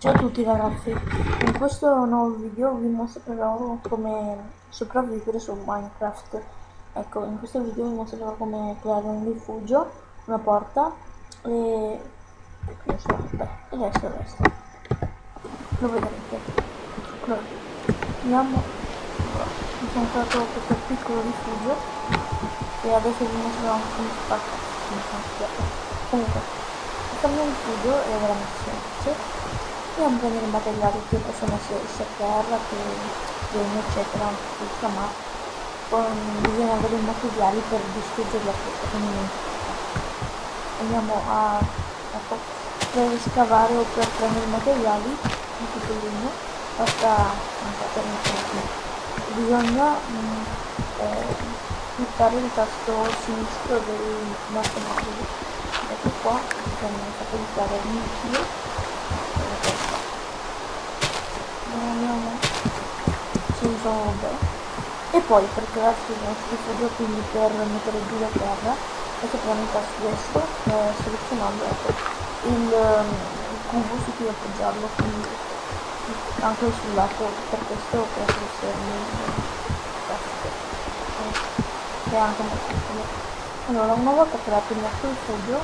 Ciao a tutti ragazzi, in questo nuovo video vi mostrerò come sopravvivere su Minecraft. Ecco, in questo video vi mostrerò come creare un rifugio, una porta e adesso lo vedrete. Allora, andiamo, mi sono creato questo piccolo rifugio e adesso vi mostrerò anche come si fa. Comunque, questo mio rifugio è veramente semplice. Andiamo a prendere materiali che possono essere sia terra che legno eccetera, tutto, ma bisogna avere i materiali per distruggere la frutta, quindi non andiamo ecco, per scavare o per prendere i materiali di tutto il legno basta bisogna cliccare il tasto sinistro del nostro mouse. Ecco qua bisogna cliccare l'inizio e poi per crearsi il nostro rifugio, quindi per mettere giù la terra, adesso premo il tasto destro selezionando il cubo su cui appoggiarlo, quindi anche sul lato, per questo ho preso il tasto che è anche molto utile. Allora, una volta creato il nostro rifugio,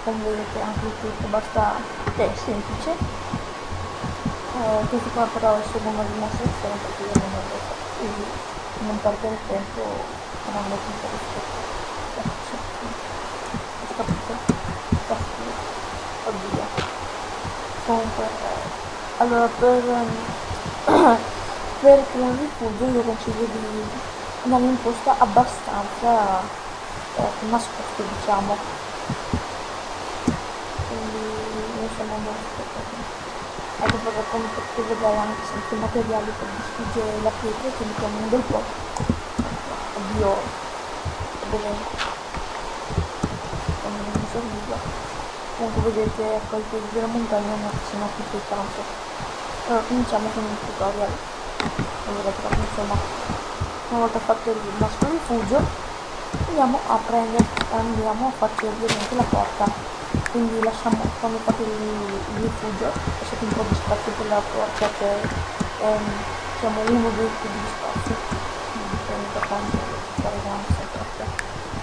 come vedete anche il tutto basta, è semplice. Questo qua però è solo una dimostrazione perché io non ho detto così non perdere tempo andando tutto capito? Oddio. Comunque allora per creare un rifugio io consiglio di andare in un posto abbastanza nascosto, diciamo, quindi non siamo molto. Ecco perché come potete vedere anche sempre i materiali per distruggere la pietra che mettiamo un bel po'. Oddio, dove non so video. Comunque vedete ecco i piedi della montagna non sono tutto tanto. Allora cominciamo con il tutorial. Allora però insomma una volta fatto il nostro rifugio andiamo a farci ovviamente la porta. Quindi lasciamo, quando fate il rifugio, lasciate un po' di spazio per la porta che è diciamo uno dei più di spazio, quindi è importante fare grande porta.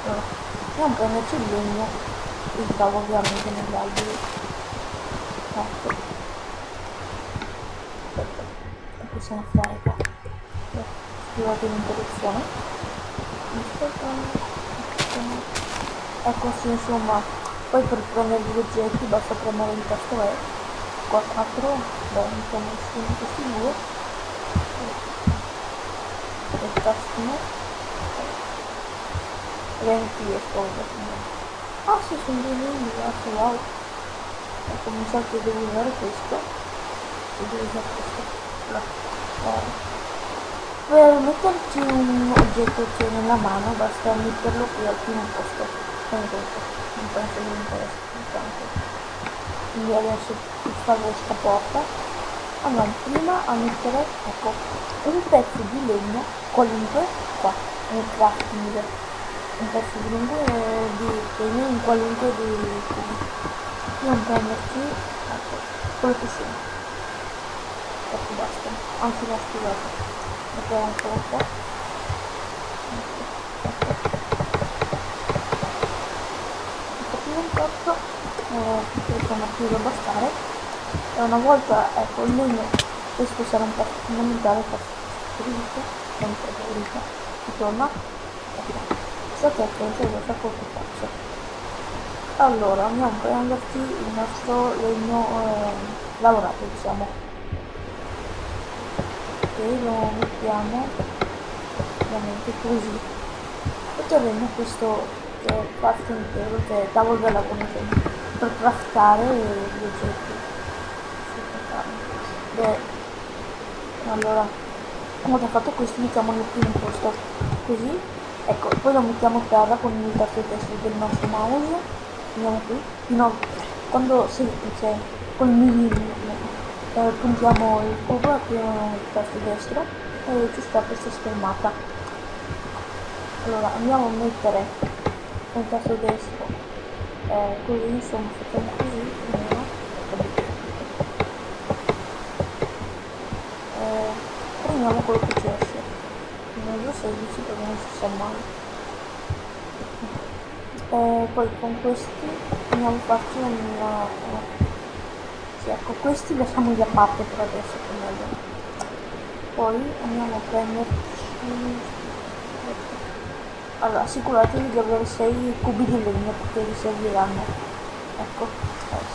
Allora, andiamo a prenderci il legno, il trovo ovviamente negli alberi. Ecco. Ecco se ne frega. Scrivete l'interruzione. Ecco sì, insomma. Poi per prendere gli oggetti basta premere il tasto E, qua 4, mettiamo insieme questi due, il tastino, ovviamente riesco a ah sì, sono dei linee, wow, ecco mi sa che devo usare questo, per metterci un oggetto che nella mano basta metterlo qui al primo posto, come questo. Non penso mi interessi tanto, quindi adesso per fare questa porta andiamo prima a mettere ecco un pezzo di legno qualunque qua nel crafting, un pezzo di legno in qualunque di non prenderci ecco quello che sia, ecco basta, anzi la scusate metterò ancora qua. Riescono a più da bastare e una volta ecco il legno, questo sarà un passo fondamentale per frigo, sempre frigo, ritorna, state attenti a questa cosa che faccio. Allora andiamo a prenderci il nostro legno lavorato, diciamo, e lo mettiamo ovviamente così e torniamo questo crafting table che è tavolo da lavoro per craftare gli oggetti. Beh, allora una volta fatto questo mettiamo nel primo posto così, ecco, poi lo mettiamo a terra con il tasto destro del nostro mouse, andiamo qui fino a quando cioè col mirino puntiamo il cubo e apriamo il tasto destro e ci sta questa schermata. Allora andiamo a mettere il tasto destro così, insomma facciamo così prendiamo quello che ci esce. Numero 16 perché non si sa mai. Poi con questi andiamo a farci sì, ecco, questi lasciamoli a parte per adesso, che è meglio. Poi andiamo a prenderci, allora assicuratevi di avere 6 cubi di legno perché vi serviranno. Ecco,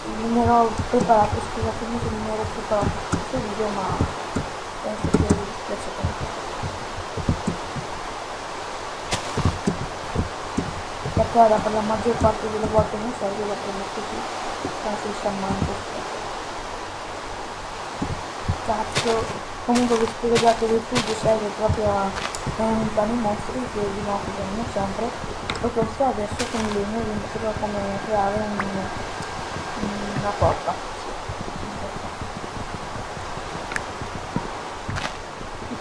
sì, non ero preparato, scusatemi se non ero preparato per questo video, ma penso che vi dispiace tanto. La terra per la maggior parte delle volte non serve, la prendo così, penso sia manco. Cazzo, comunque vi spiego già che il rifugio serve proprio a aiutare i mostri che di notte vengono sempre, e questo adesso con il legno vi spiego come creare una porta. Sì.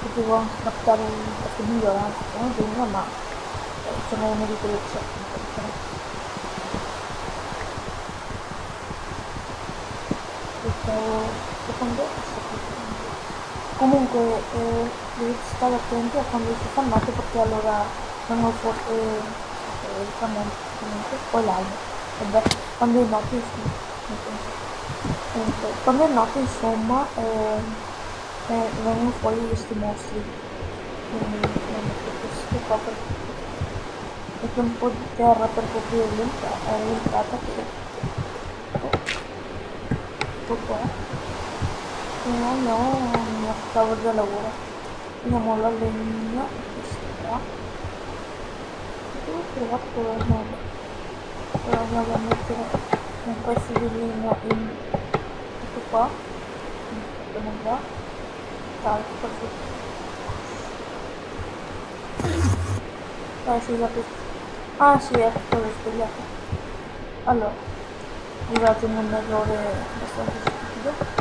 Potevo anche captare un po' di ignoranza con legno, ma sono uno di quelli che so. Comunque dovete stare attenti a quando si fermate perché allora vengono forse diciamo comunque poi live. Vabbè, quando è notte quando è notte insomma vengono fuori questi mostri. Quindi metto questo qua perché un po' di terra per coprire l'entrata che qua. Andiamo a scavo da lavoro, andiamo alla legna, questa qua, ho trovato la nuova, però andiamo a mettere un pezzo di legno in tutto qua, non va, tanto perfetto, scusate, sì, ecco, l'ho sbagliato, allora, scusatemi un errore abbastanza stupido.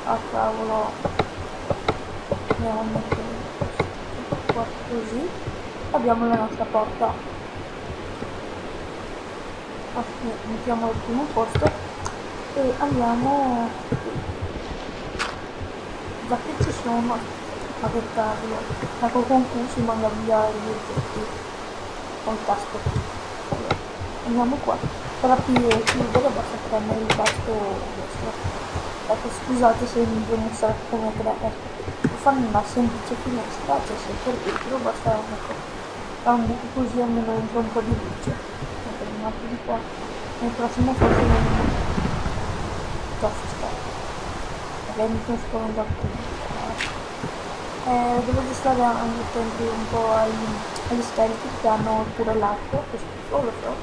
Ah cavolo, andiamo a mettere qua così, abbiamo la nostra porta. Mettiamo al primo posto e andiamo già che ci sono, ma che cavolo, ecco con cui si manda via gli oggetti col tasto. Andiamo qua, per aprire e chiudere basta premere il tasto destro. Ecco, scusate se mi devo mostrare come creare, per fare una semplice finestra c'è sempre il vetro, basta fare un buco così almeno entra un po' di luce. Ecco, un altro di qua, nel prossimo forse non tosta, perché mi sono scoraggiato. Dovete stare anche attenti un po' agli scheletri che hanno pure l'acqua, questo lo so.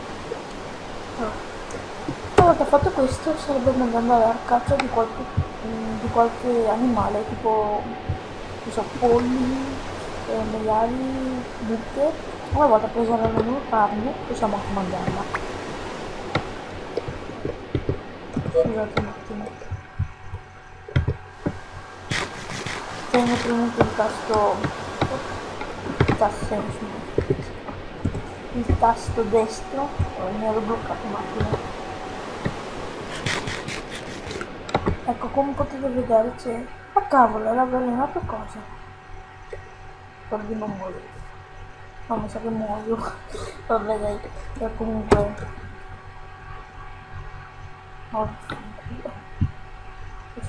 Una volta fatto questo sarebbe meglio andare a caccia di qualche animale, tipo non so, polli, maiali, mucche. Una volta presa la loro carne possiamo anche mangiarla. Scusate un attimo. Tengo premuto il tasto destro, mi ero bloccato un attimo. Ecco, come potete vedere c'è... Ah cavolo, era avvelenato cosa? Per di non morire. No, mi sa che muoio. Vabbè dai, e comunque... Oh,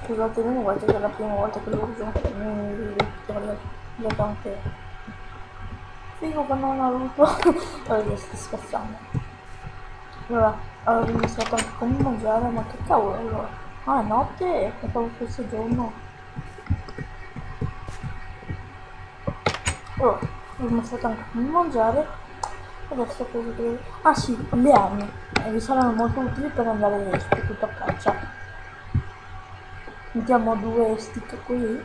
scusatemi, ma guarda che è la prima volta che lo uso nei tutorial. Le tante... Figo che non ho avuto. Vabbè, sto scherzando. Allora mi è stato anche come mangiare, ma che cavolo allora? Ah, è notte? Pensavo fosse giorno. Oh, mi è stato anche come mangiare. Adesso cosa devo... Ah sì, le armi. Vi saranno molto utili per andare soprattutto a caccia. Mettiamo 2 stick qui.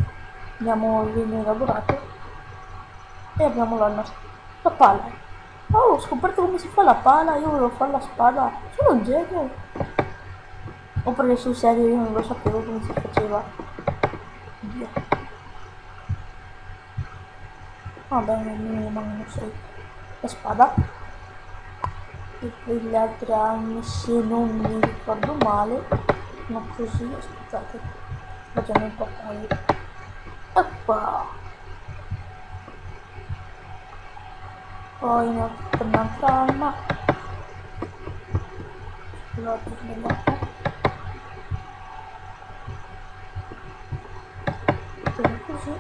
Abbiamo il legno elaborato. E abbiamo la pala. Oh, ho scoperto come si fa la pala. Io volevo fare la spada. Sono un genio. Ho preso sul serio, io non lo sapevo come si faceva. Via. Vabbè, mi rimangono 6. La spada. E poi le altre armi, se non mi ricordo male. Ma così, aspettate. facendo un po' poi. Oppa! Poi ne ho fatto un'altra arma. L'ho sbagliato. Così.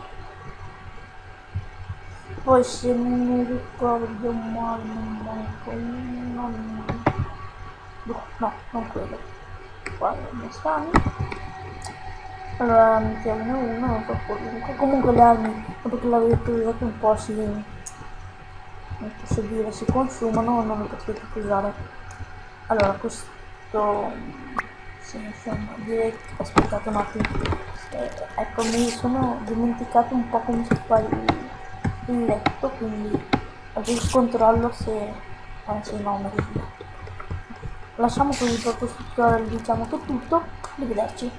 Poi se non mi ricordo male non manco no, non quello. Guarda, mi stanno. Allora mettiamone uno, non so qualunque. Comunque le armi, dopo che l'avete usato un po' non posso dire, si consumano, non le potete più usare. Allora questo sì, insomma, direi che aspettate un attimo. Ecco, mi sono dimenticato un po' come si fa il letto, quindi adesso controllo se anzi no, meglio. Lasciamo così per questo tutorial, diciamo che è tutto, arrivederci.